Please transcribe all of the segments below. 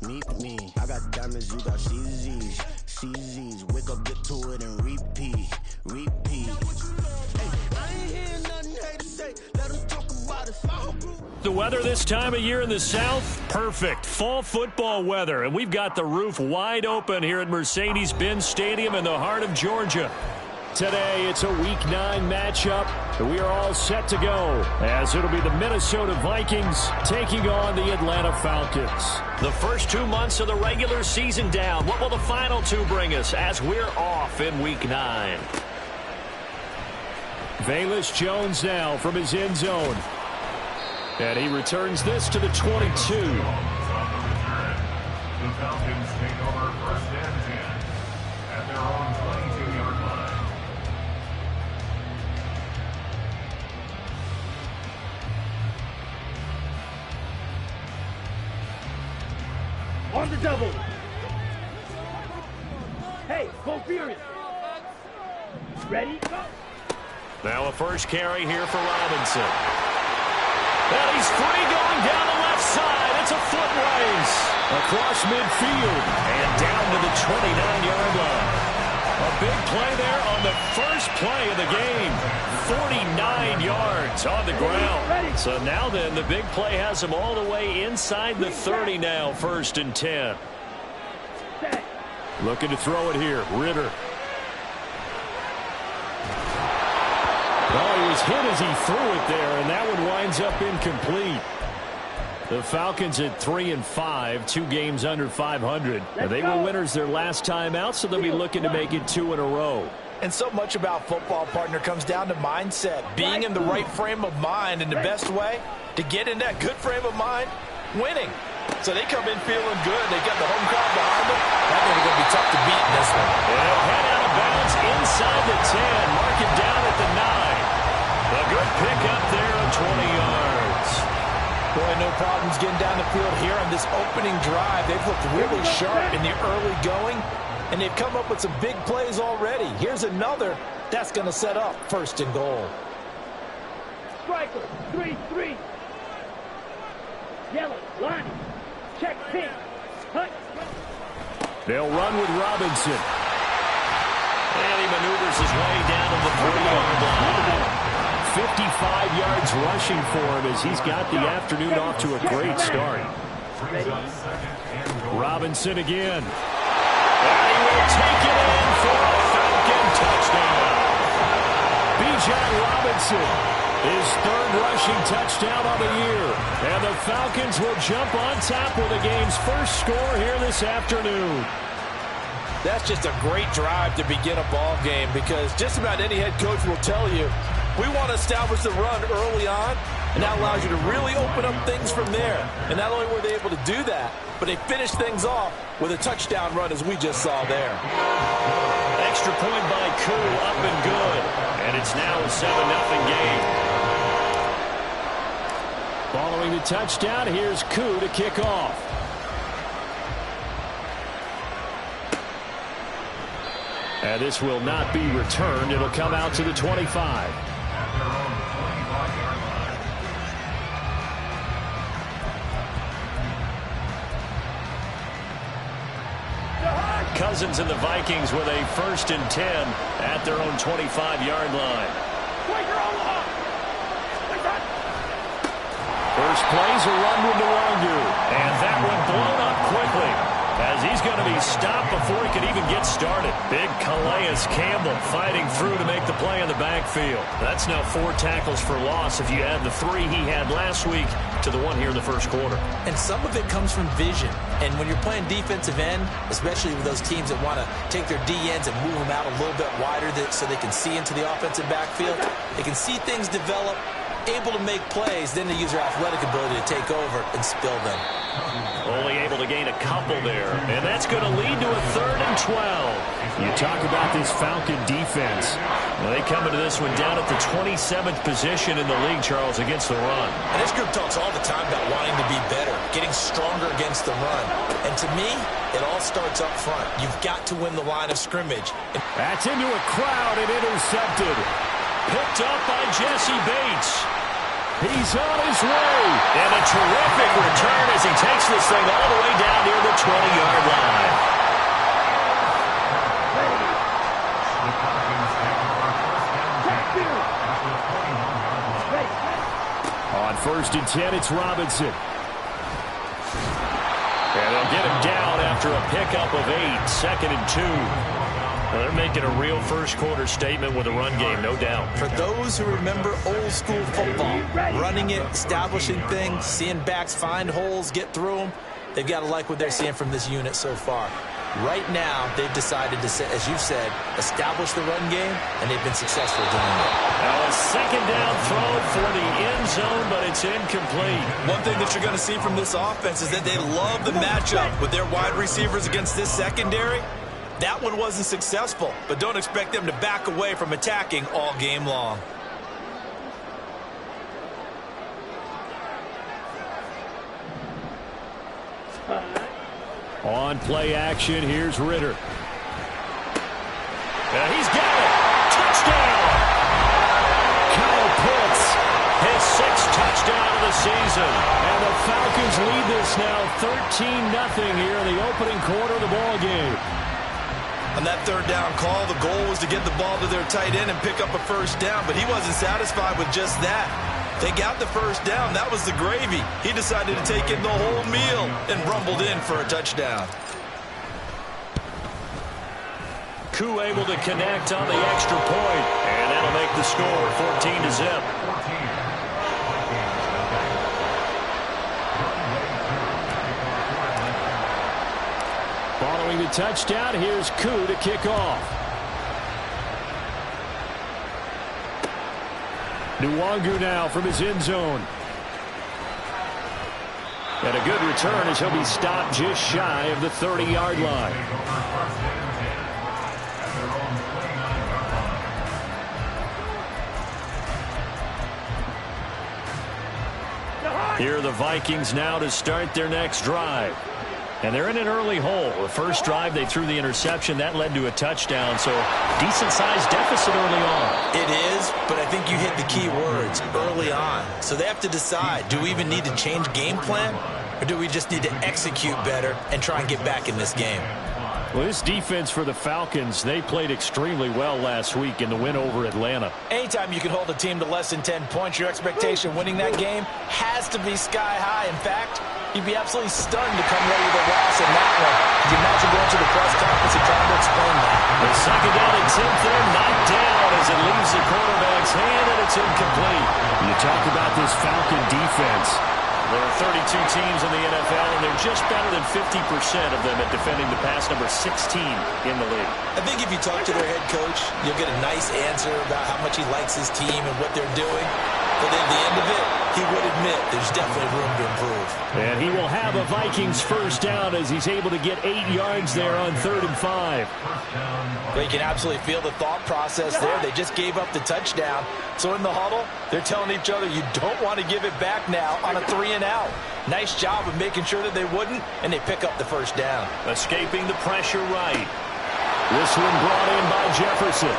Meet me. I got diamonds, you got CZs. CZs. Wake up, get to it, and repeat. Repeat. Hey, I ain't hearing nothing to say. Let them talk about it. The weather this time of year in the South, perfect. Fall football weather. And we've got the roof wide open here at Mercedes-Benz Stadium in the heart of Georgia. Today, it's a Week 9 matchup. We are all set to go, as it'll be the Minnesota Vikings taking on the Atlanta Falcons. The first 2 months of the regular season down. What will the final 2 bring us as we're off in Week 9? Velus Jones now from his end zone. And he returns this to the 22. The Falcons take over first and 10 at their own 22-yard line. On the double. Hey, go Furious. Ready? Go. Now a first carry here for Robinson. And he's free going down the left side. It's a foot race across midfield and down to the 29-yard line. A big play there on the first play of the game. 49 yards on the ground. So now then, the big play has him all the way inside the 30 now, 1st and 10. Looking to throw it here, Ritter. Well, he was hit as he threw it there, and that one winds up incomplete. The Falcons at 3-5, 2 games under 500. They were winners their last time out, so they'll be looking to make it 2 in a row. And so much about football, partner, comes down to mindset. Being in the right frame of mind, and the best way to get in that good frame of mind, winning. So they come in feeling good. They got the home crowd behind them. I think it's going to be tough to beat in this one. They'll head out of bounds inside the 10. Mark it down at the 9. A good pick up there of 20 yards. Boy, no problems getting down the field here on this opening drive. They've looked really sharp in the early going, and they've come up with some big plays already. Here's another that's going to set up 1st and goal. Striker, 3-3. Yellow, line. Check, pink. Hut. They'll run with Robinson. And he maneuvers his way down to the 40-yard line. 55 yards rushing for him as he's got the afternoon off to a great start. Robinson again. And he will take it in for a Falcon touchdown. Bijan Robinson, his 3rd rushing touchdown of the year. And the Falcons will jump on top with the game's first score here this afternoon. That's just a great drive to begin a ball game, because just about any head coach will tell you, we want to establish the run early on, and that allows you to really open up things from there. And not only were they able to do that, but they finished things off with a touchdown run, as we just saw there. Extra point by Koo, up and good. And it's now a 7-0 game. Following the touchdown, here's Koo to kick off. And this will not be returned. It'll come out to the 25. Cousins and the Vikings with a 1st and 10 at their own 25-yard line. First play's a run with Nwangu. And that one blown up quickly, as he's going to be stopped before he can even get started. Big Calais Campbell fighting through to make the play in the backfield. That's now 4 tackles for loss if you add the 3 he had last week to the 1 here in the first quarter. And some of it comes from vision. And when you're playing defensive end, especially with those teams that want to take their D-ends and move them out a little bit wider so they can see into the offensive backfield, they can see things develop, able to make plays, then they use their athletic ability to take over and spill them. Only able to gain a couple there, and that's going to lead to a 3rd and 12. You talk about this Falcon defense. Well, they come into this one down at the 27th position in the league, Charles, against the run. And this group talks all the time about wanting to be better, getting stronger against the run. And to me, it all starts up front. You've got to win the line of scrimmage. That's into a crowd and intercepted. Picked up by Jesse Bates. He's on his way. And a terrific return as he takes this thing all the way down near the and 10, it's Robinson. And they'll get him down after a pickup of 8, 2nd and 2. Well, they're making a real first-quarter statement with a run game, no doubt. For those who remember old-school football, running it, establishing things, seeing backs find holes, get through them, they've got to like what they're seeing from this unit so far. Right now, they've decided to, as you've said, establish the run game, and they've been successful doing it. Now a second down throw for the end zone, but it's incomplete. One thing that you're going to see from this offense is that they love the matchup with their wide receivers against this secondary. That one wasn't successful, but don't expect them to back away from attacking all game long. On play action, here's Ritter. And he's got it. Touchdown! Kyle Pitts, his 6th touchdown of the season. And the Falcons lead this now 13-0 here in the opening quarter of the ball game. On that third down call, the goal was to get the ball to their tight end and pick up a first down, but he wasn't satisfied with just that. They got the first down. That was the gravy. He decided to take in the whole meal and rumbled in for a touchdown. Koo able to connect on the extra point, and that'll make the score 14-0. Following the touchdown, here's Koo to kick off. Nwangu now from his end zone. And a good return as he'll be stopped just shy of the 30-yard line. Here are the Vikings now to start their next drive. And they're in an early hole. The first drive, they threw the interception. That led to a touchdown, so decent-sized deficit early on. It is, but I think you hit the key words, early on. So they have to decide, do we even need to change game plan, or do we just need to execute better and try and get back in this game? Well, this defense for the Falcons, they played extremely well last week in the win over Atlanta. Anytime you can hold a team to less than 10 points, your expectation winning that game has to be sky high. In fact, you'd be absolutely stunned to come away with a loss in that one. Could you imagine going to the press conference and trying to explain that? The second down and 10 there, knocked down as it leaves the quarterback's hand, and it's incomplete. You talk about this Falcon defense. There are 32 teams in the NFL, and they're just better than 50% of them at defending the pass, number 16 in the league. I think if you talk to their head coach, you'll get a nice answer about how much he likes his team and what they're doing. But at the end of it, he would admit there's definitely room to improve. And he will have a Vikings first down as he's able to get 8 yards there on 3rd and 5. But you can absolutely feel the thought process there. They just gave up the touchdown. So in the huddle, they're telling each other, you don't want to give it back now on a 3-and-out. Nice job of making sure that they wouldn't, and they pick up the first down. Escaping the pressure right. This one brought in by Jefferson.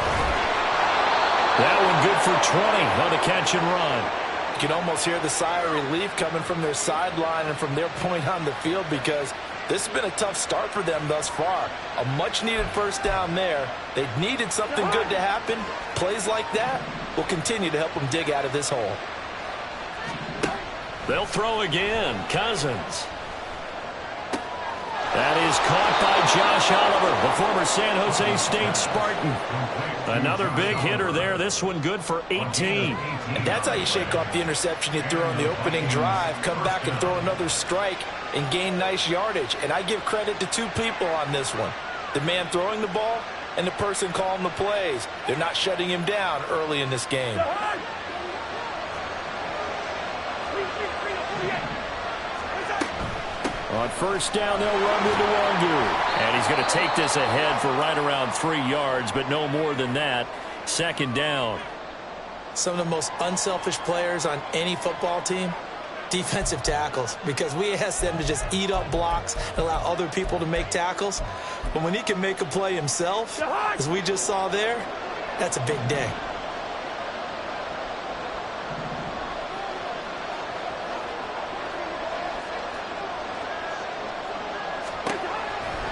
That one good for 20 on the catch and run. You can almost hear the sigh of relief coming from their sideline and from their point on the field, because this has been a tough start for them thus far. A much-needed first down there. They needed something good to happen. Plays like that will continue to help them dig out of this hole. They'll throw again. Cousins. That is caught by Josh Oliver, the former San Jose State Spartan. Another big hitter there. This one good for 18. And that's how you shake off the interception you threw on the opening drive. Come back and throw another strike and gain nice yardage. And I give credit to two people on this one. The man throwing the ball and the person calling the plays. They're not shutting him down early in this game. On first down, they'll run with Nwangu. And he's going to take this ahead for right around 3 yards, but no more than that. Second down. Some of the most unselfish players on any football team, defensive tackles, because we ask them to just eat up blocks and allow other people to make tackles. But when he can make a play himself, as we just saw there, that's a big day.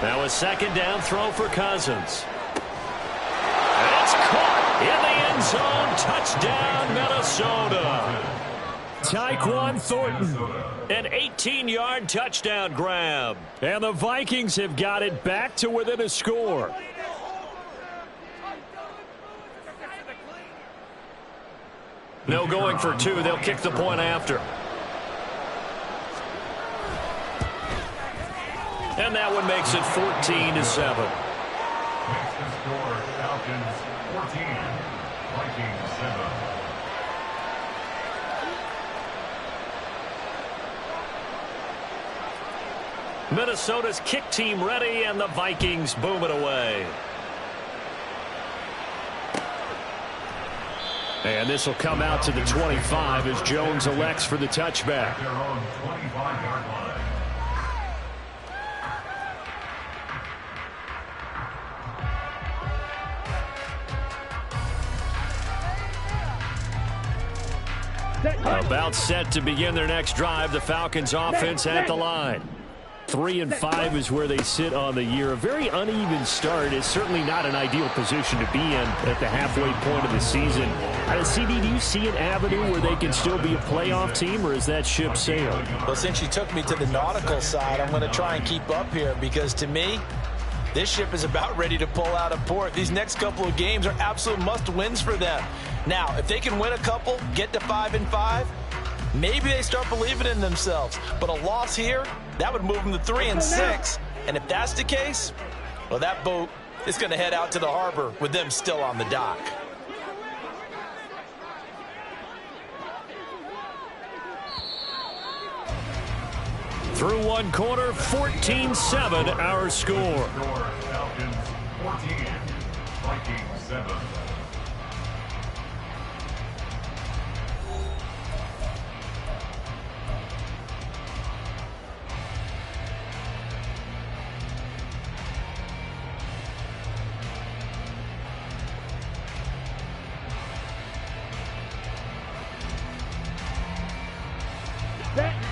Now a second down throw for Cousins. And it's caught in the end zone. Touchdown, Minnesota. Tyquan Thornton, an 18-yard touchdown grab. And the Vikings have got it back to within a score. No going for two. They'll kick the point after. And that one makes it 14-7. Makes the score Falcons 14, Vikings 7. Minnesota's kick team ready, and the Vikings boom it away. And this will come out to the 25 as Jones elects for the touchback. Their own 25-yard line. About set to begin their next drive. The Falcons offense at the line. 3-5 is where they sit on the year. A very uneven start. Is certainly not an ideal position to be in at the halfway point of the season. CD, do you see an avenue where they can still be a playoff team, or is that ship sailed? Well, since you took me to the nautical side, I'm going to try and keep up here because to me, this ship is about ready to pull out of port. These next couple of games are absolute must-wins for them. Now, if they can win a couple, get to 5-5, maybe they start believing in themselves. But a loss here, that would move them to 3-6. And if that's the case, well, that boat is going to head out to the harbor with them still on the dock. Through one quarter, 14-7 our score. Falcons 14, Vikings 7.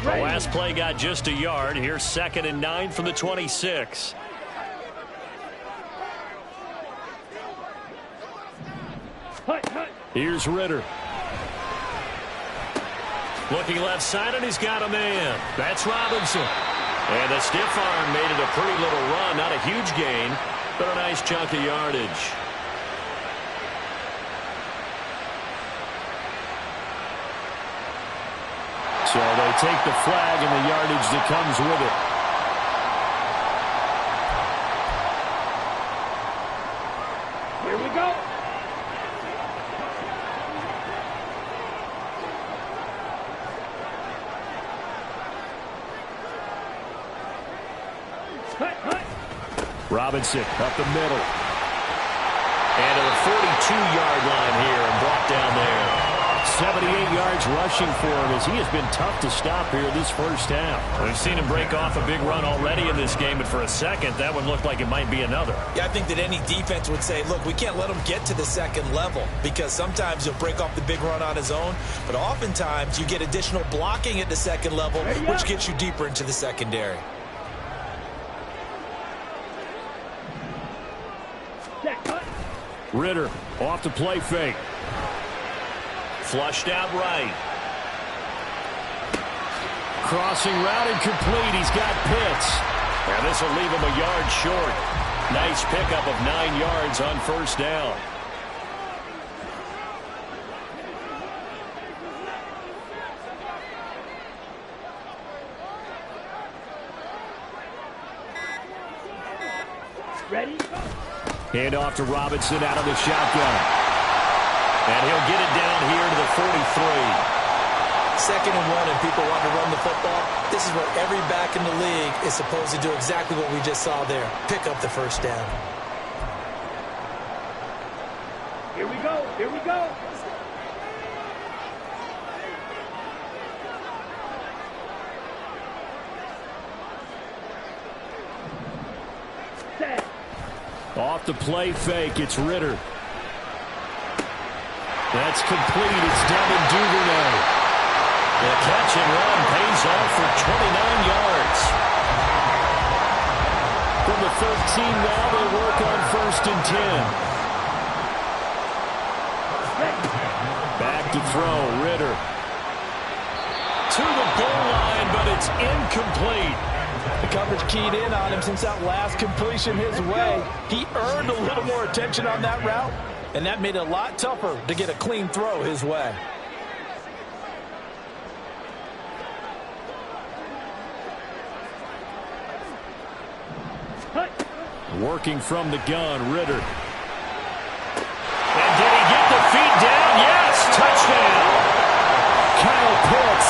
The last play got just a yard. Here's 2nd and 9 from the 26. Here's Ritter. Looking left side, and he's got a man. That's Robinson. And the stiff arm made it a pretty little run. Not a huge gain, but a nice chunk of yardage. So they take the flag and the yardage that comes with it. Here we go. Robinson up the middle. And to the 42-yard line here and brought down there. 78 yards rushing for him as he has been tough to stop here this first half. We've seen him break off a big run already in this game, but for a second, that one looked like it might be another. Yeah, I think that any defense would say, look, we can't let him get to the second level because sometimes he'll break off the big run on his own, but oftentimes you get additional blocking at the second level, which gets you deeper into the secondary. Ritter off the play fake. Flushed out right. Crossing route incomplete. He's got Pitts. And this will leave him a yard short. Nice pickup of 9 yards on first down. Ready? Hand off to Robinson out of the shotgun. And he'll get it down here to the 43. 2nd and 1 and people want to run the football. This is what every back in the league is supposed to do, exactly what we just saw there. Pick up the first down. Here we go. Here we go. Set. Off the play fake, it's Ritter. That's complete. It's Devin Duvernay. The catch and run pays off for 29 yards. From the 13 now, they work on 1st and 10. Back to throw, Ritter. to the goal line, but it's incomplete. The coverage keyed in on him since that last completion his way. He earned a little more attention on that route, and that made it a lot tougher to get a clean throw his way. Working from the gun, Ritter. And did he get the feet down? Yes, touchdown. Kyle Pitts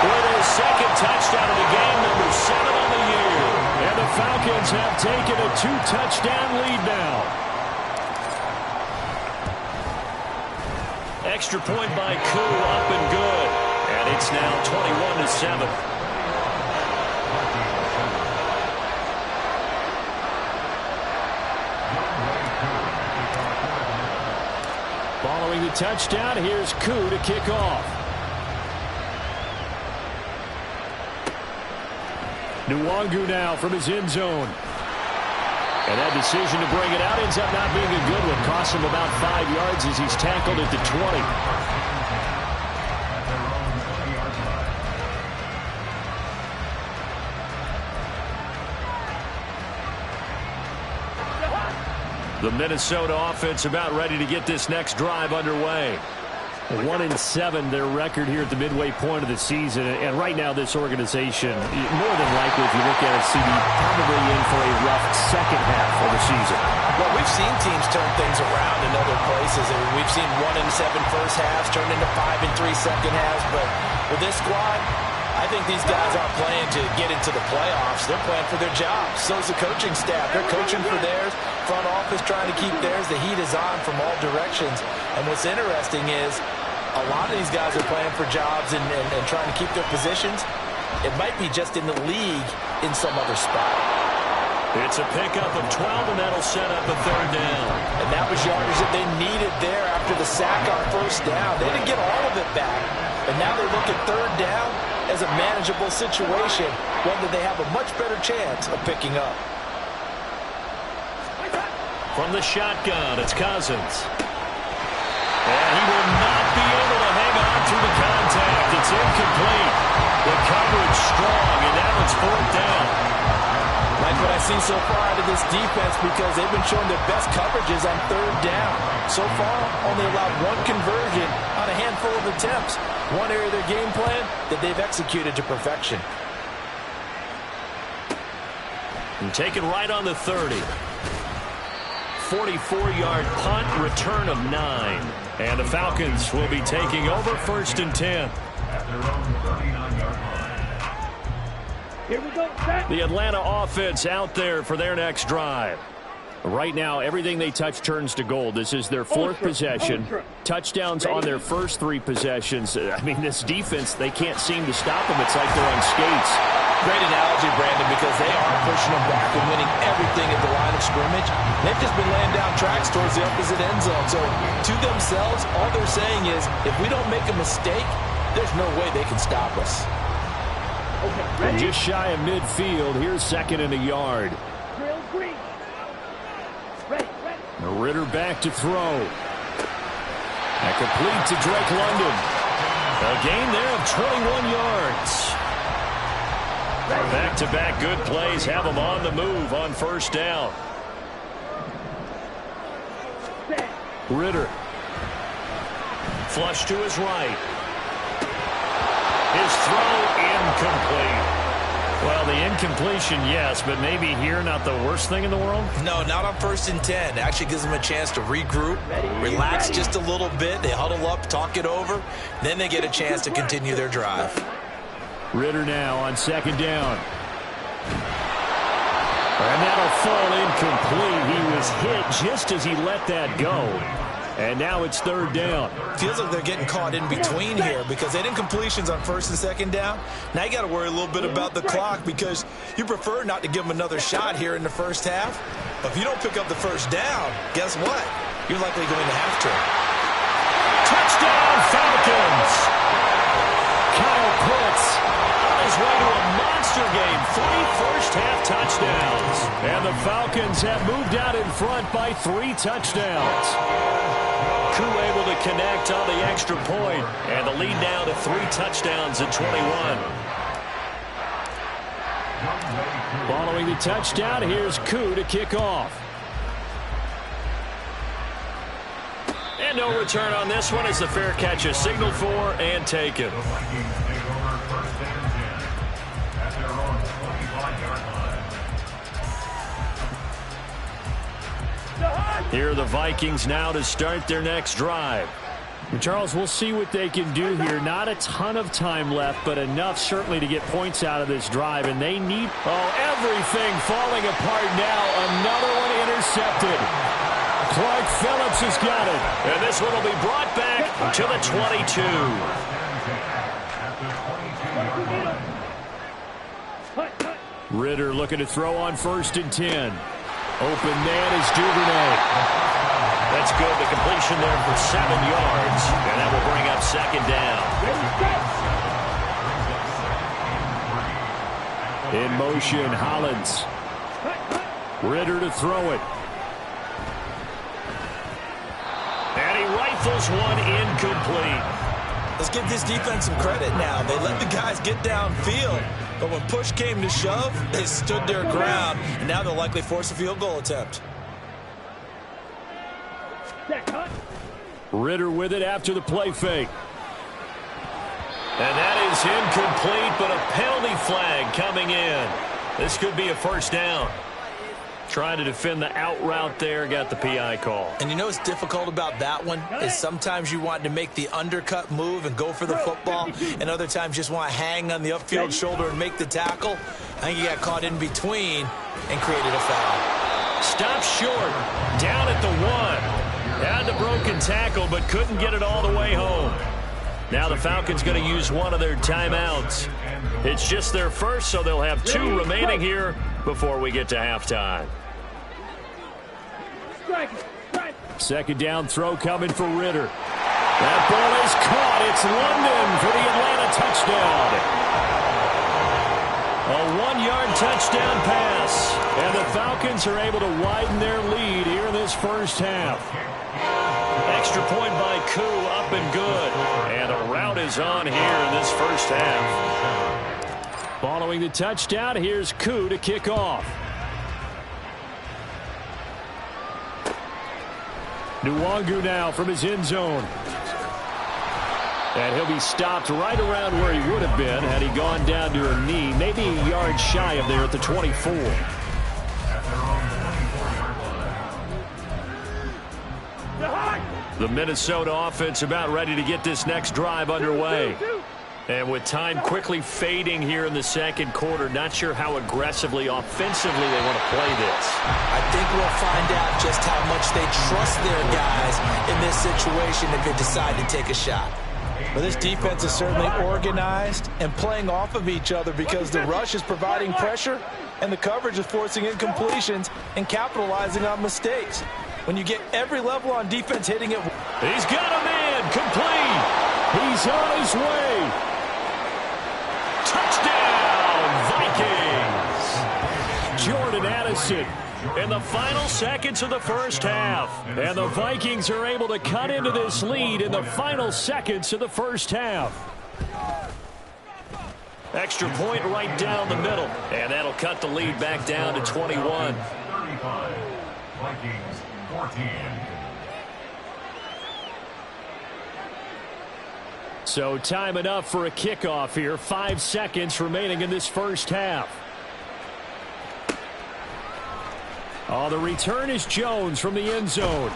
with his second touchdown of the game, number 7 on the year. And the Falcons have taken a 2-touchdown lead now. Extra point by Koo, up and good. And it's now 21-7. Following the touchdown, here's Koo to kick off. Nwangu now from his end zone. And that decision to bring it out ends up not being a good one. Costs him about 5 yards as he's tackled at the 20. The Minnesota offense about ready to get this next drive underway. 1-7 their record here at the midway point of the season. And right now this organization, more than likely if you look at it, CD, probably in for a rough second half of the season. Well, we've seen teams turn things around in other places. I mean, we've seen 1-7 first halves turn into 5-3 second halves. But with this squad, I think these guys aren't playing to get into the playoffs. They're playing for their jobs. So is the coaching staff. They're coaching for theirs. Front office trying to keep theirs. The heat is on from all directions. And what's interesting is a lot of these guys are playing for jobs and trying to keep their positions. It might be just in the league in some other spot. It's a pickup of 12, and that'll set up a third down. And that was yardage that they needed there after the sack on first down. They didn't get all of it back. And now they look at third down as a manageable situation, one that they have a much better chance of picking up. From the shotgun, it's Cousins. And he will not be able to hang on through the contact. It's incomplete. The coverage strong, and that one's fourth down. Like what I've seen so far out of this defense, because they've been showing their best coverages on third down. So far, only allowed one conversion on a handful of attempts. One area of their game plan that they've executed to perfection. And taken right on the 30. 44-yard punt, return of 9. And the Falcons will be taking over 1st and 10. At their own 39-yard line. Here we go, set. The Atlanta offense out there for their next drive. Right now, everything they touch turns to gold. This is their 4th possession. Touchdowns on their first 3 possessions. I mean, this defense, they can't seem to stop them. It's like they're on skates. Great analogy, Brandon, because they are pushing them back and winning everything at the line of scrimmage. They've just been laying down tracks towards the opposite end zone. So, to themselves, all they're saying is, if we don't make a mistake, there's no way they can stop us. Okay, From ready? just shy of midfield, here's 2nd and a yard. Drill green. Ready, ready. Ritter back to throw. And complete to Drake London. A gain there of 21 yards. Back-to-back good plays have them on the move on first down. Ritter. Flush to his right. His throw incomplete. Well, the incompletion, yes, but maybe here not the worst thing in the world? No, not on 1st and 10. It actually gives them a chance to regroup, relax just a little bit. They huddle up, talk it over. Then they get a chance to continue their drive. Ritter now on 2nd down. And that'll fall incomplete. He was hit just as he let that go. And now it's 3rd down. Feels like they're getting caught in between here because they didn't completions on 1st and 2nd down. Now you got to worry a little bit about the clock because you prefer not to give them another shot here in the first half. But if you don't pick up the first down, guess what? You're likely going to have to. Touchdown, Falcons! Kyle Pitts on his way to a monster game. 3 first-half touchdowns. And the Falcons have moved out in front by 3 touchdowns. Koo able to connect on the extra point, and the lead now to 3 touchdowns at 21. Following the touchdown, here's Koo to kick off. And no return on this one as the fair catch is signaled for and taken. Here are the Vikings now to start their next drive. Charles, we'll see what they can do here. Not a ton of time left, but enough certainly to get points out of this drive, and they need... Oh, everything falling apart now. Another one intercepted. Clark Phillips has got it. And this one will be brought back to the 22. Ridder looking to throw on 1st and 10. Open man is Duvernay. That's good. The completion there for 7 yards. And that will bring up 2nd down. In motion, Hollins. Ridder to throw it. And he rifles one incomplete. Let's give this defense some credit now. They let the guys get downfield, but when push came to shove, they stood their ground, and now they'll likely force a field goal attempt. Ridder with it after the play fake. And that is incomplete, but a penalty flag coming in. This could be a 1st down. Trying to defend the out route there, got the PI call. And you know what's difficult about that one is sometimes you want to make the undercut move and go for the football, and other times just want to hang on the upfield shoulder and make the tackle. I think he got caught in between and created a foul. Stop short, down at the 1. Had the broken tackle, but couldn't get it all the way home. Now the Falcons going to use one of their timeouts. It's just their first, so they'll have 2 remaining here before we get to halftime. 2nd down throw coming for Ridder. That ball is caught. It's London for the Atlanta touchdown. A 1-yard touchdown pass. And the Falcons are able to widen their lead here in this first half. Extra point by Koo, up and good. And a rout is on here in this first half. Following the touchdown, here's Koo to kick off. Nwangu now from his end zone. And he'll be stopped right around where he would have been had he gone down to a knee, maybe a yard shy of there at the 24. The Minnesota offense about ready to get this next drive underway. And with time quickly fading here in the 2nd quarter, not sure how aggressively, offensively they want to play this. I think we'll find out just how much they trust their guys in this situation if they decide to take a shot. Well, this defense is certainly organized and playing off of each other because the rush is providing pressure and the coverage is forcing incompletions and capitalizing on mistakes. When you get every level on defense hitting it. He's got a man, complete. He's on his way. Touchdown, Vikings. Jordan Addison. In the final seconds of the first half. And the Vikings are able to cut into this lead in the final seconds of the first half. Extra point right down the middle. And that'll cut the lead back down to 21. 35. Vikings 14. So time enough for a kickoff here. 5 seconds remaining in this first half. Oh, the return is Jones from the end zone.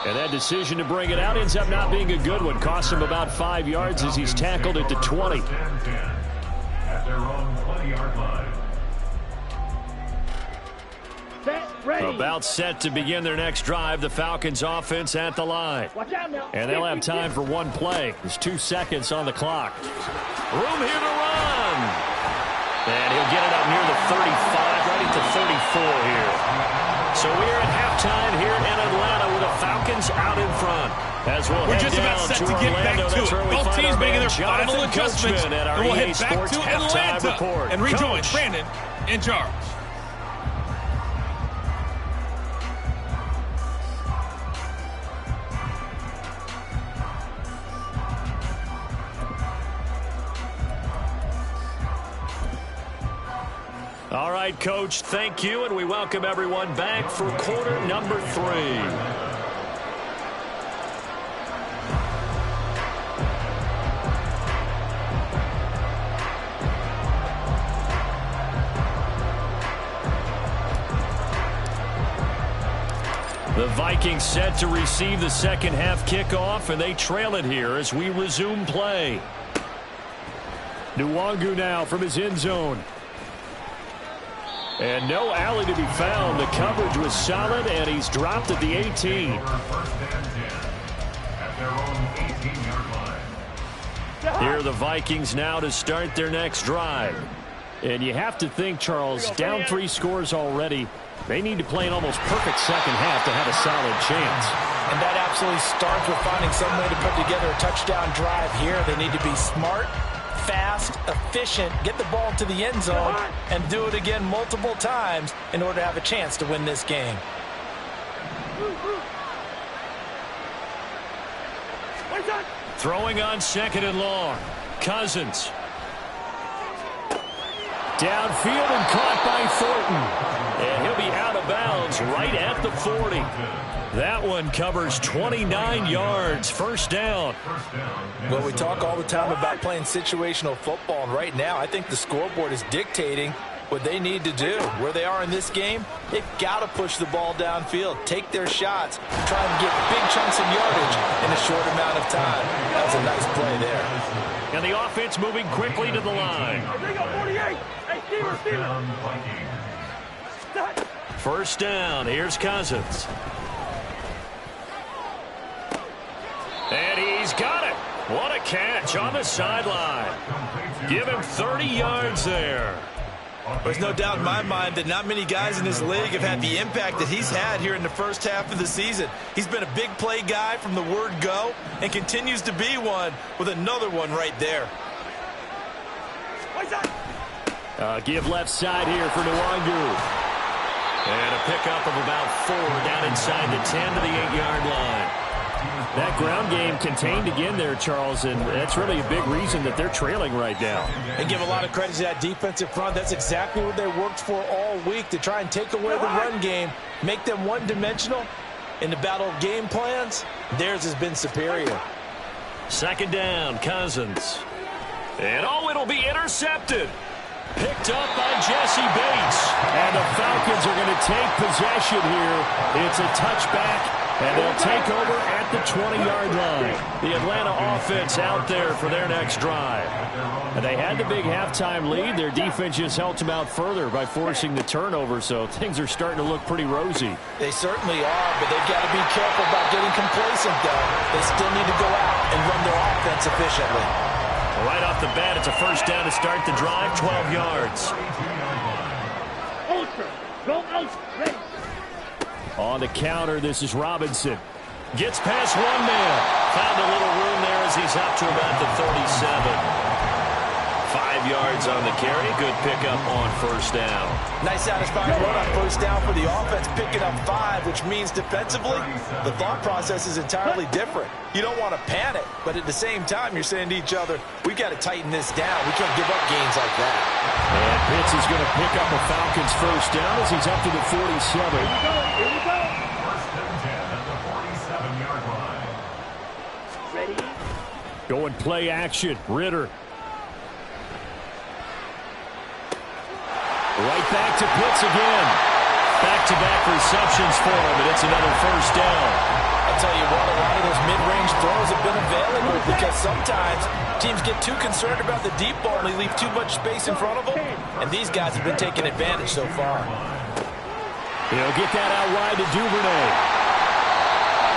And that decision to bring it out ends up not being a good one. Cost him about 5 yards as he's tackled at the 20. At their own 20-yard line. About set to begin their next drive. The Falcons offense at the line. And they'll have time for one play. There's 2 seconds on the clock. Room here to run. And he'll get it up near the 35, right at the 34 here. So we're at halftime here in Atlanta with the Falcons out in front. As we'll head just down about set to get Orlando. back to That's it. where we Both find teams our making man, their final Jonathan adjustments. Coachman at our And we'll EA head back Sports to halftime Atlanta report. and rejoin Coach. Brandon and Charles. right, Coach. Thank you, and we welcome everyone back for quarter number 3. The Vikings set to receive the second half kickoff, and they trail it here as we resume play. Nwangu now from his end zone. And no alley to be found. The coverage was solid, and he's dropped at the 18. First and 10 at their own 18-yard line. Here are the Vikings now to start their next drive. And you have to think, Charles, down 3 scores already. They need to play an almost perfect second half to have a solid chance. And that absolutely starts with finding some way to put together a touchdown drive here. They need to be smart, fast, efficient, get the ball to the end zone, and do it again multiple times in order to have a chance to win this game. Throwing on second and long. Cousins. Downfield and caught by Thornton. And he'll be out of bounds right at the 40. That one covers 29 yards. First down. Well, we talk all the time about playing situational football, and right now I think the scoreboard is dictating what they need to do. Where they are in this game, they've got to push the ball downfield, take their shots, try and get big chunks of yardage in a short amount of time. That was a nice play there. And the offense moving quickly to the line. First down. Here's Cousins. And he's got it. What a catch on the sideline. Give him 30 yards there. There's no doubt in my mind that not many guys in this league have had the impact that he's had here in the first half of the season. He's been a big play guy from the word go and continues to be one with another one right there. Give left side here for Nwangu. And a pickup of about 4 down inside the 10 to the 8-yard line. That ground game contained again there, Charles, and that's really a big reason that they're trailing right now. And give a lot of credit to that defensive front. That's exactly what they worked for all week, to try and take away the run game, make them one-dimensional. In the battle of game plans, theirs has been superior. Second down, Cousins. And it'll be intercepted. Picked up by Jesse Bates. And the Falcons are going to take possession here. It's a touchback, and they'll take over at the 20-yard line. The Atlanta offense out there for their next drive. And they had the big halftime lead. Their defense just helped them out further by forcing the turnover, so things are starting to look pretty rosy. They certainly are, but they've got to be careful about getting complacent, though. They still need to go out and run their offense efficiently. Right off the bat, it's a first down to start the drive, 12 yards. Ultra, go ultra, ready. On the counter, this is Robinson. Gets past one man. Found a little room there as he's up to about the 37. 5 yards on the carry. Good pickup on first down. Nice satisfying run on first down for the offense, picking up 5, which means defensively, the thought process is entirely different. You don't want to panic, but at the same time, you're saying to each other, we've got to tighten this down. We can't give up gains like that. And Pitts is going to pick up a Falcons first down as he's up to the 47. Here we go. First and 10 at the 47-yard line. Ready? Going play action. Ritter. Right back to Pitts again. Back-to-back receptions for him, and it's another first down. I'll tell you what, a lot of those mid-range throws have been available because sometimes teams get too concerned about the deep ball and they leave too much space in front of them, and these guys have been taking advantage so far. He'll get that out wide to Duvernay.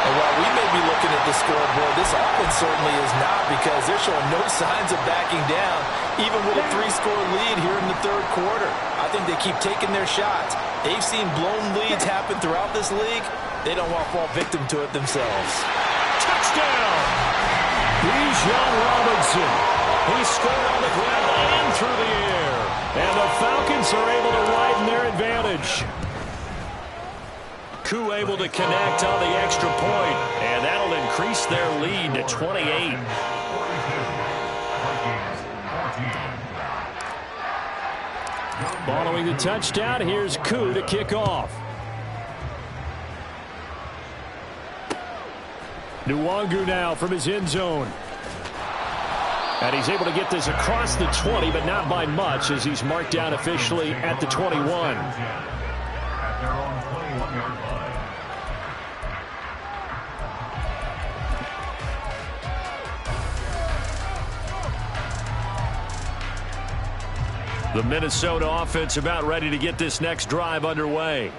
And while we may be looking at the scoreboard, this offense certainly is not, because they're showing no signs of backing down, even with a 3-score lead here in the third quarter. I think they keep taking their shots. They've seen blown leads happen throughout this league. They don't want to fall victim to it themselves. Touchdown! Bijan Robinson. He scored on the ground and through the air. And the Falcons are able to widen their advantage. Koo able to connect on the extra point, and that'll increase their lead to 28. Following the touchdown, here's Koo to kick off. Nwangu now from his end zone. And he's able to get this across the 20, but not by much, as he's marked down officially at the 21. At their own 21-yard line. The Minnesota offense about ready to get this next drive underway.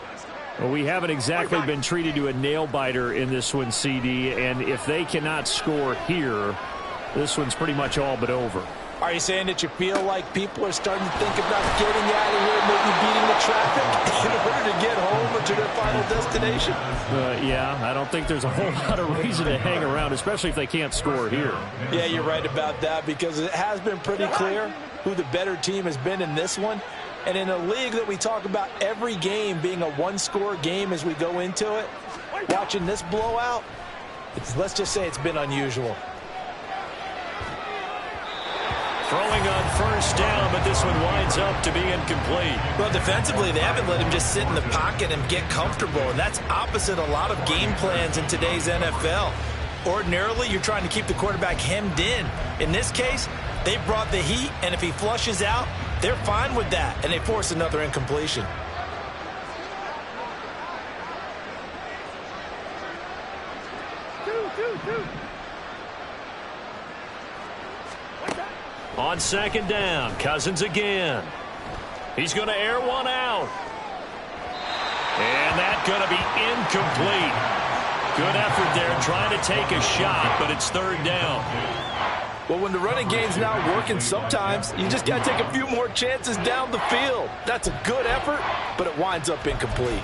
Well, we haven't exactly been treated to a nail-biter in this one, CD, and if they cannot score here, this one's pretty much all but over. Are you saying that you feel like people are starting to think about getting out of here, maybe beating the traffic in order to get home or to their final destination? Yeah, I don't think there's a whole lot of reason to hang around, especially if they can't score here. Yeah, you're right about that, because it has been pretty clear who the better team has been in this one. And in a league that we talk about every game being a one-score game as we go into it, watching this blowout, let's just say it's been unusual. Throwing on first down, but this one winds up to be incomplete. Well, defensively, they haven't let him just sit in the pocket and get comfortable, and that's opposite a lot of game plans in today's NFL. Ordinarily, you're trying to keep the quarterback hemmed in. In this case, they brought the heat, and if he flushes out, they're fine with that, and they force another incompletion. On second down, Cousins again. He's going to air one out. And that's going to be incomplete. Good effort there trying to take a shot, but it's third down. Well, when the running game's not working, sometimes you just got to take a few more chances down the field. That's a good effort, but it winds up incomplete.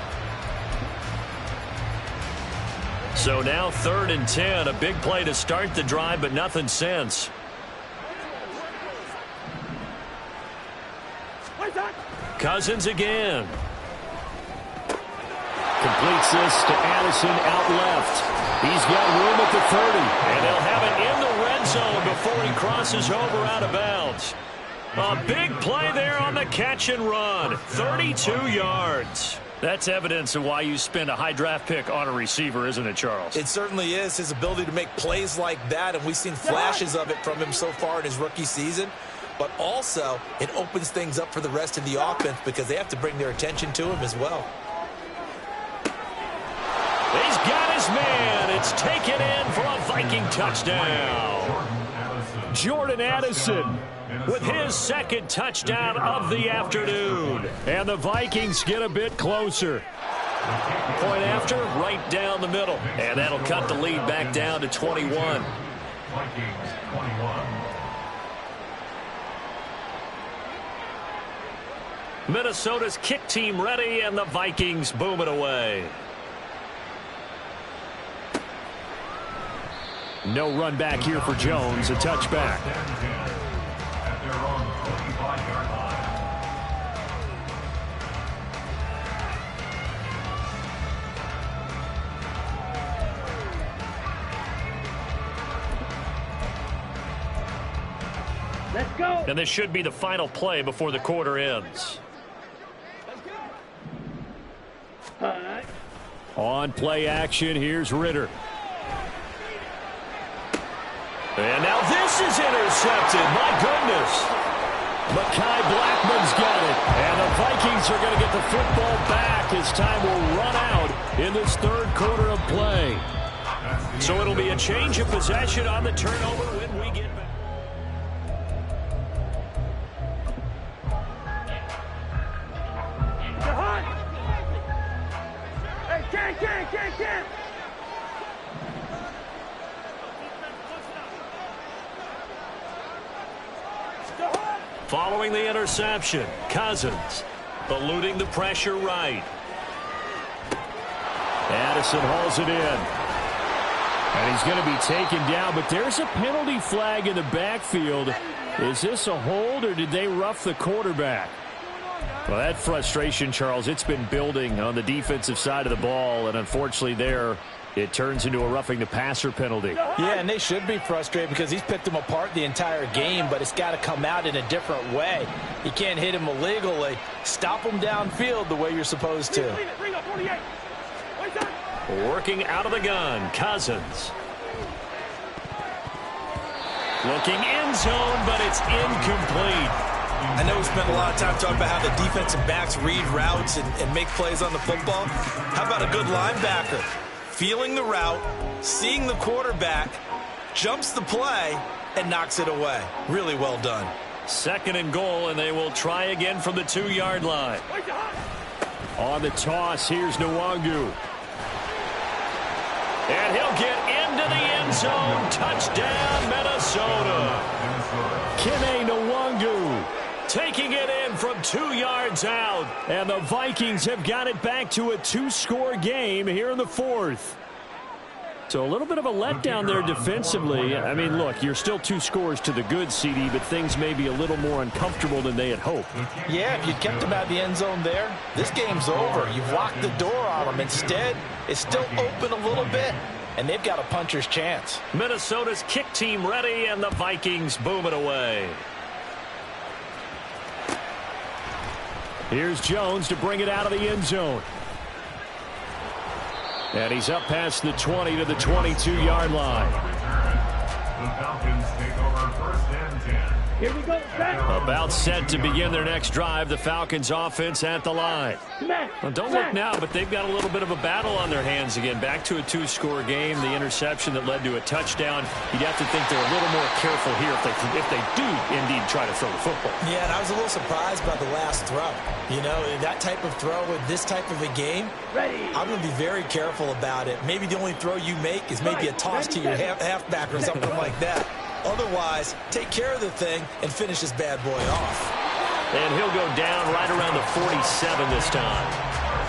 So now 3rd and 10, a big play to start the drive, but nothing since. Cousins again. Completes this to Addison out left. He's got room at the 30. And they'll have it in the red zone before he crosses over out of bounds. A big play there on the catch and run. 32 yards. That's evidence of why you spend a high draft pick on a receiver, isn't it, Charles? It certainly is. His ability to make plays like that, and we've seen flashes of it from him so far in his rookie season. But also, it opens things up for the rest of the offense because they have to bring their attention to him as well. He's got his man. It's taken in for a Viking touchdown. Jordan Addison with his second touchdown of the afternoon. And the Vikings get a bit closer. Point after, right down the middle. And that'll cut the lead back down to 21. Vikings 21. Minnesota's kick team ready, and the Vikings boom it away. No run back here for Jones, a touchback. At their own 25-yard line. Let's go. And this should be the final play before the quarter ends. All right. On play action, here's Ritter. And now this is intercepted. My goodness. Mekhi Blackmon's got it. And the Vikings are going to get the football back as time will run out in this third quarter of play. So it'll be a change of possession on the turnover when we get back. Can't. Following the interception, Cousins eluding the pressure right. Addison hauls it in. And he's going to be taken down, but there's a penalty flag in the backfield. Is this a hold, or did they rough the quarterback? Well, that frustration, Charles, it's been building on the defensive side of the ball, and unfortunately there, It turns into a roughing the passer penalty. Yeah, and they should be frustrated because he's picked them apart the entire game, but it's got to come out in a different way. You can't hit him illegally. Stop him downfield the way you're supposed to. Working out of the gun, Cousins. Looking end zone, but it's incomplete. I know we spent a lot of time talking about how the defensive backs read routes and make plays on the football. How about a good linebacker? Feeling the route, seeing the quarterback, jumps the play, and knocks it away. Really well done. 2nd and goal, and they will try again from the 2-yard line. On the toss, here's Nwangu. And he'll get into the end zone. Touchdown, Minnesota. Kene Nwangu taking it in from 2 yards out. And the Vikings have got it back to a 2-score game here in the 4th. So a little bit of a letdown there defensively. I mean, look, you're still 2 scores to the good, CD, but things may be a little more uncomfortable than they had hoped. Yeah, if you kept them out of the end zone there, this game's over. You've locked the door on them. Instead, it's still open a little bit, and they've got a puncher's chance. Minnesota's kick team ready, and the Vikings boom it away. Here's Jones to bring it out of the end zone. And he's up past the 20 to the 22-yard line. The Falcons take over 1st and 10. Here we go. About set to begin their next drive. The Falcons offense at the line. Well, don't look now, but they've got a little bit of a battle on their hands again. Back to a 2-score game. The interception that led to a touchdown. You'd have to think they're a little more careful here if they do indeed try to throw the football. Yeah, and I was a little surprised by the last throw. You know, that type of throw with this type of a game, I'm going to be very careful about it. Maybe the only throw you make is maybe a toss to your halfback or something like that. Otherwise, take care of the thing and finish this bad boy off. And he'll go down right around the 47 this time.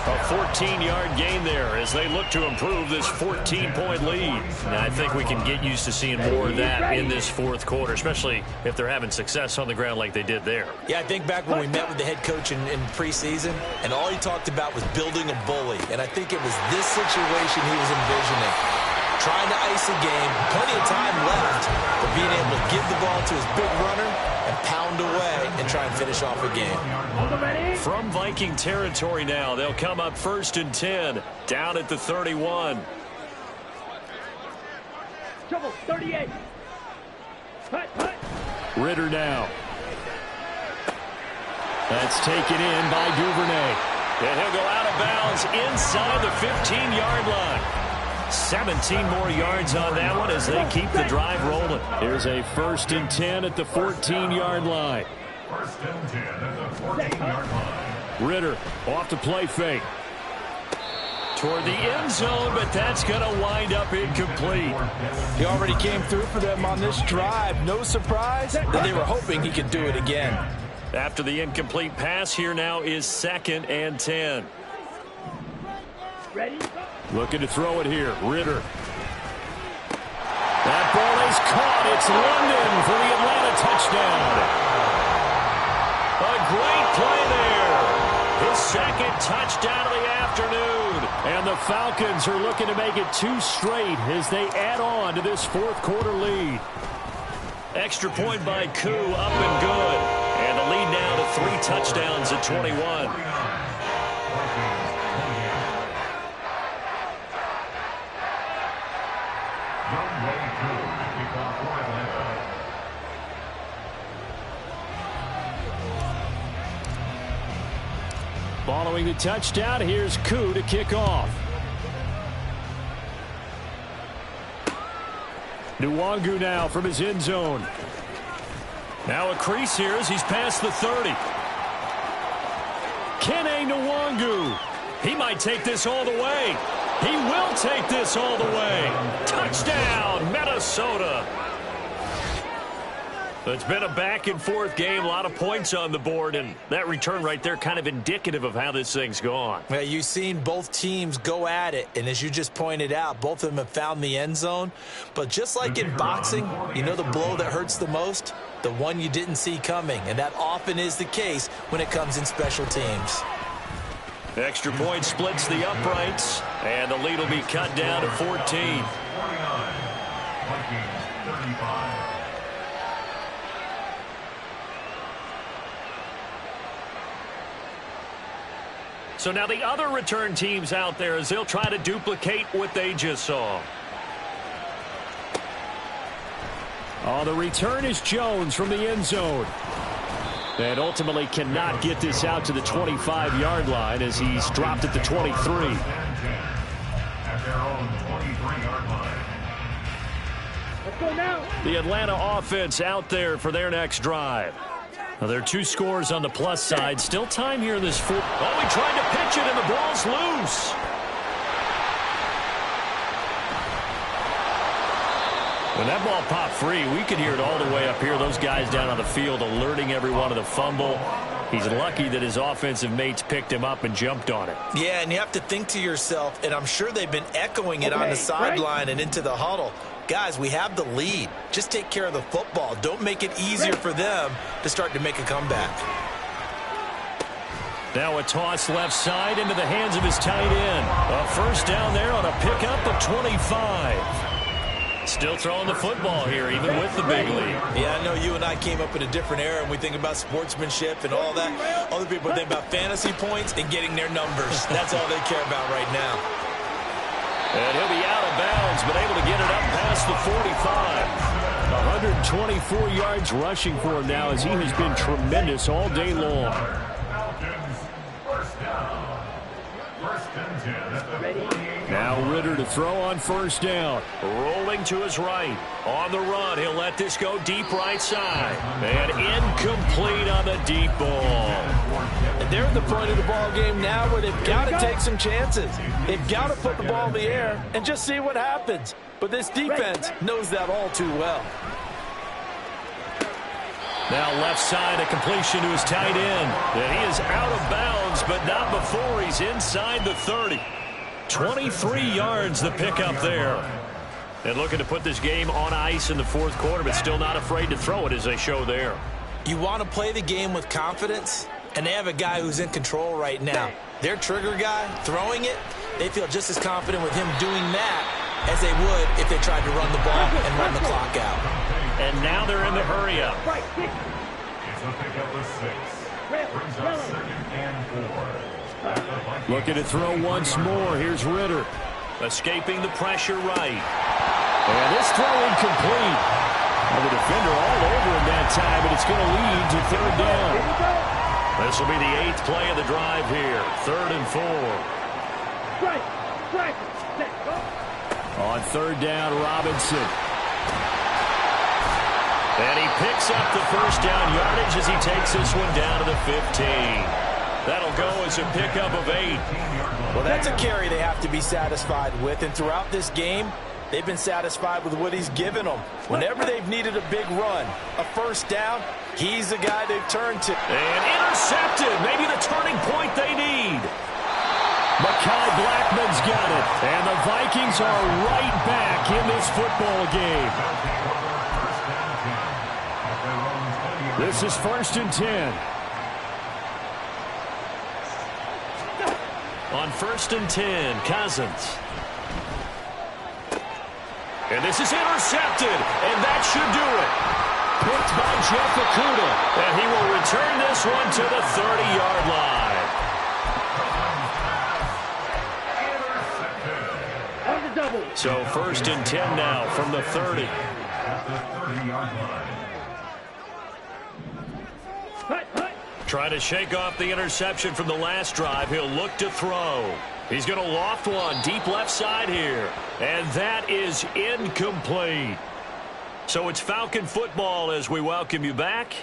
A 14-yard gain there as they look to improve this 14-point lead. Now, I think we can get used to seeing more of that in this 4th quarter, especially if they're having success on the ground like they did there. Yeah, I think back when we met with the head coach in preseason, and all he talked about was building a bully. And I think it was this situation he was envisioning. Trying to ice a game, plenty of time left, but being able to give the ball to his big runner and pound away and try and finish off a game. From Viking territory now, they'll come up 1st and 10, down at the 31. Trouble, 38. Hut. Ritter now. That's taken in by Duvernay. And he'll go out of bounds inside the 15-yard line. 17 more yards on that one as they keep the drive rolling. Here's a 1st and 10 at the 14-yard line. 1st and 10 at the 14-yard line. Ritter off the play fake. Toward the end zone, but that's going to wind up incomplete. He already came through for them on this drive. No surprise that they were hoping he could do it again. After the incomplete pass, here now is 2nd and 10. Ready? Looking to throw it here. Ritter. That ball is caught. It's London for the Atlanta touchdown. A great play there. His 2nd touchdown of the afternoon. And the Falcons are looking to make it 2 straight as they add on to this 4th quarter lead. Extra point by Koo, up and good. And the lead now to 3 touchdowns at 21. Following the touchdown, here's Koo to kick off. Nwangu now from his end zone. Now a crease here as he's past the 30. Kene Nwangu. He might take this all the way. He will take this all the way. Touchdown, Minnesota. It's been a back-and-forth game, a lot of points on the board, and that return right there kind of indicative of how this thing's gone. Well, you've seen both teams go at it, and as you just pointed out, both of them have found the end zone. But just like in boxing, you know the blow that hurts the most? The one you didn't see coming, and that often is the case when it comes in special teams. Extra point splits the uprights, and the lead will be cut down to 14. 49, Vikings 35. So now the other return teams out there as they'll try to duplicate what they just saw. Oh, the return is Jones from the end zone. And ultimately cannot get this out to the 25-yard line as he's dropped at the 23. At their own 23-yard line. Let's go now. The Atlanta offense out there for their next drive. Now, there are 2 scores on the plus side. Still time here in this fourth. Oh, he tried to pitch it, and the ball's loose. When that ball popped free, we could hear it all the way up here. Those guys down on the field alerting everyone of the fumble. He's lucky that his offensive mates picked him up and jumped on it. Yeah, and you have to think to yourself, and I'm sure they've been echoing it on the sideline and into the huddle. Guys, we have the lead. Just take care of the football. Don't make it easier for them to start to make a comeback. Now a toss left side into the hands of his tight end. A first down there on a pickup of 25. Still throwing the football here, even with the big lead. Yeah, I know you and I came up in a different era, and we think about sportsmanship and all that. Other people think about fantasy points and getting their numbers. That's all they care about right now. And he'll be out of bounds, but able to get it up past the 45. 124 yards rushing for him now as he has been tremendous all day long. Falcons, first down. First and 10 at the 48. Now Ritter to throw on first down. Rolling to his right. On the run, he'll let this go deep right side. And incomplete on the deep ball. And they're at the point of the ball game now where they've got to take some chances. They've got to put the ball in the air and just see what happens. But this defense knows that all too well. Now left side, a completion to his tight end. And he is out of bounds, but not before he's inside the 30. 23 yards the pickup there. And looking to put this game on ice in the fourth quarter, but still not afraid to throw it as they show there. You want to play the game with confidence, and they have a guy who's in control right now. Their trigger guy, throwing it, they feel just as confident with him doing that as they would if they tried to run the ball and run the clock out. And now they're in the hurry-up. It's a pickup of 6. Brings up 2nd and 4. Looking to throw once more. Here's Ritter. Escaping the pressure right. And this throw incomplete. The defender all over him that time, but it's going to lead to third down. This will be the 8th play of the drive here. 3rd and 4. On third down, Robinson. And he picks up the first down yardage as he takes this one down to the 15. That'll go as a pickup of 8. Well, that's a carry they have to be satisfied with. And throughout this game, they've been satisfied with what he's given them. Whenever they've needed a big run, a first down, he's the guy they've turned to. And intercepted. Maybe the turning point they need. Mekhi Blackmon's got it. And the Vikings are right back in this football game. This is 1st and 10. On 1st and 10, Cousins. And this is intercepted, and that should do it. Picked by Jeff Okudah, and he will return this one to the 30-yard line. So 1st and 10 now from the 30. At the 30-yard line. Trying to shake off the interception from the last drive. He'll look to throw. He's going to loft one deep left side here. And that is incomplete. So it's Falcon football as we welcome you back.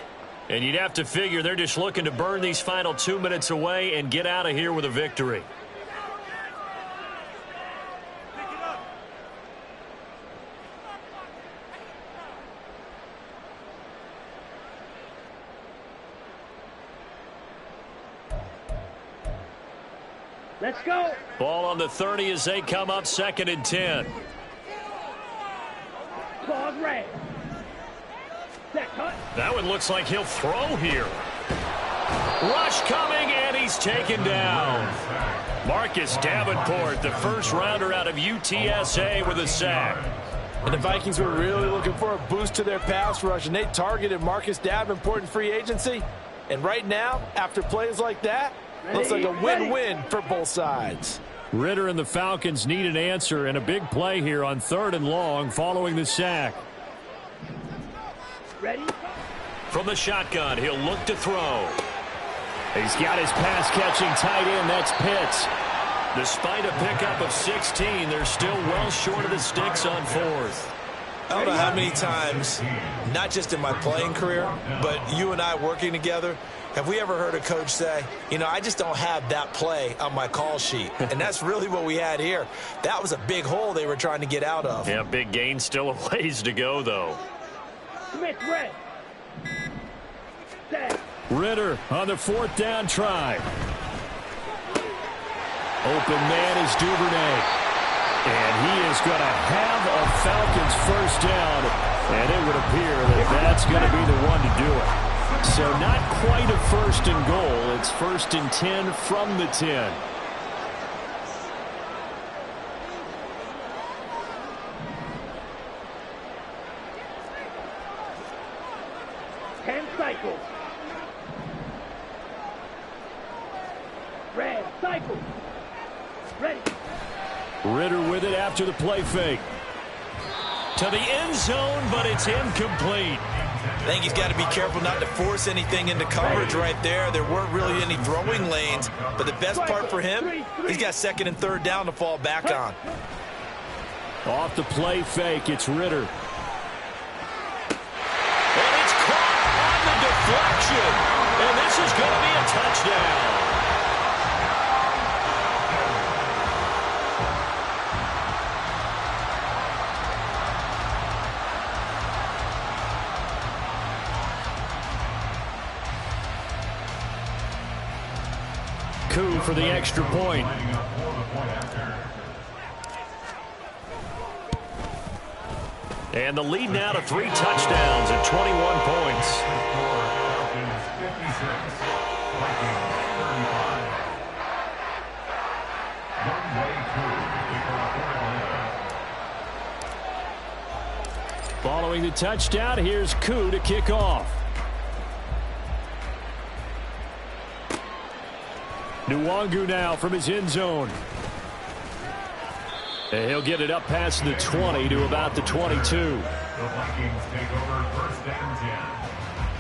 And you'd have to figure they're just looking to burn these final 2 minutes away and get out of here with a victory. Let's go. Ball on the 30 as they come up 2nd and 10. Claws red. Set cut. That one looks like he'll throw here. Rush coming, and he's taken down. Marcus Davenport, the first rounder out of UTSA, with a sack. And the Vikings were really looking for a boost to their pass rush, and they targeted Marcus Davenport in free agency. And right now, after plays like that, looks like a win-win for both sides. Ridder and the Falcons need an answer, and a big play here on 3rd and long following the sack. Ready? From the shotgun, he'll look to throw. He's got his pass-catching tight end. That's Pitts. Despite a pickup of 16, they're still well short of the sticks on 4th. I don't know how many times, not just in my playing career, but you and I working together, have we ever heard a coach say, you know, I just don't have that play on my call sheet. And that's really what we had here. That was a big hole they were trying to get out of. Yeah, big gain, still a ways to go, though. Commit, red. Set. Ridder on the 4th down try. Open man is Duvernay. And he is going to have a Falcons first down. And it would appear that that's going to be the one to do it. So not quite a 1st and goal. It's 1st and 10 from the 10. Cycle. Red, cycle. Ready. Ridder with it after the play fake. To the end zone, but it's incomplete. I think he's got to be careful not to force anything into coverage right there. There weren't really any throwing lanes, but the best part for him, he's got 2nd and 3rd down to fall back on. Off the play fake, it's Ridder. And it's caught on the deflection. And this is going to be a touchdown. For the extra point. And the lead now to 3 touchdowns and 21 points. Following the touchdown, here's Koo to kick off. Nwangu now from his end zone. And he'll get it up past the 20 to about the 22. The Vikings take over 1st and 10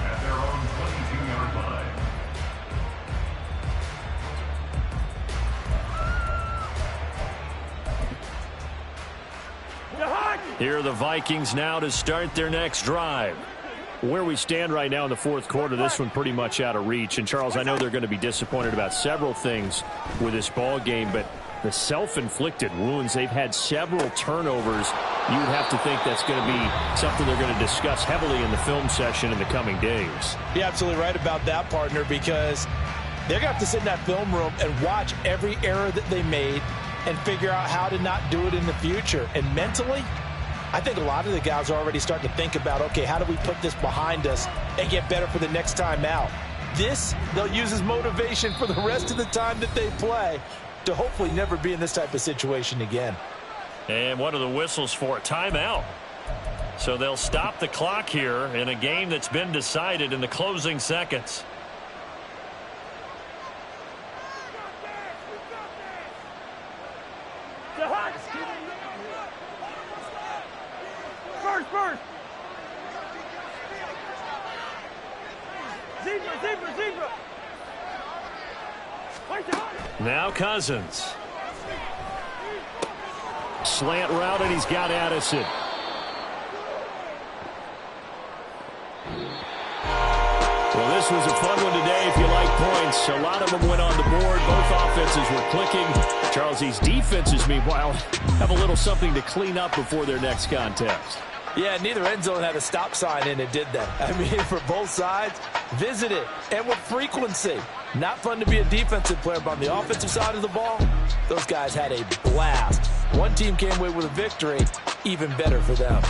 at their own 22-yard line. Here are the Vikings now to start their next drive. Where we stand right now in the 4th quarter, this one pretty much out of reach. And, Charles, I know they're going to be disappointed about several things with this ball game, but the self-inflicted wounds, they've had several turnovers. You would have to think that's going to be something they're going to discuss heavily in the film session in the coming days. You're absolutely right about that, partner, because they're going to have to sit in that film room and watch every error that they made and figure out how to not do it in the future. And mentally, I think a lot of the guys are already starting to think about, okay, how do we put this behind us and get better for the next time out? This, they'll use as motivation for the rest of the time that they play to hopefully never be in this type of situation again. And what are the whistles for? Timeout. So they'll stop the clock here in a game that's been decided in the closing seconds. First. Zebra. Now Cousins. Slant route, and he's got Addison. Well, this was a fun one today if you like points. A lot of them went on the board. Both offenses were clicking. Charles, these defenses, meanwhile, have a little something to clean up before their next contest. Yeah, neither end zone had a stop sign in it, did they? I mean, for both sides, visit it, and with frequency. Not fun to be a defensive player, but on the offensive side of the ball, those guys had a blast. One team came away with a victory, even better for them.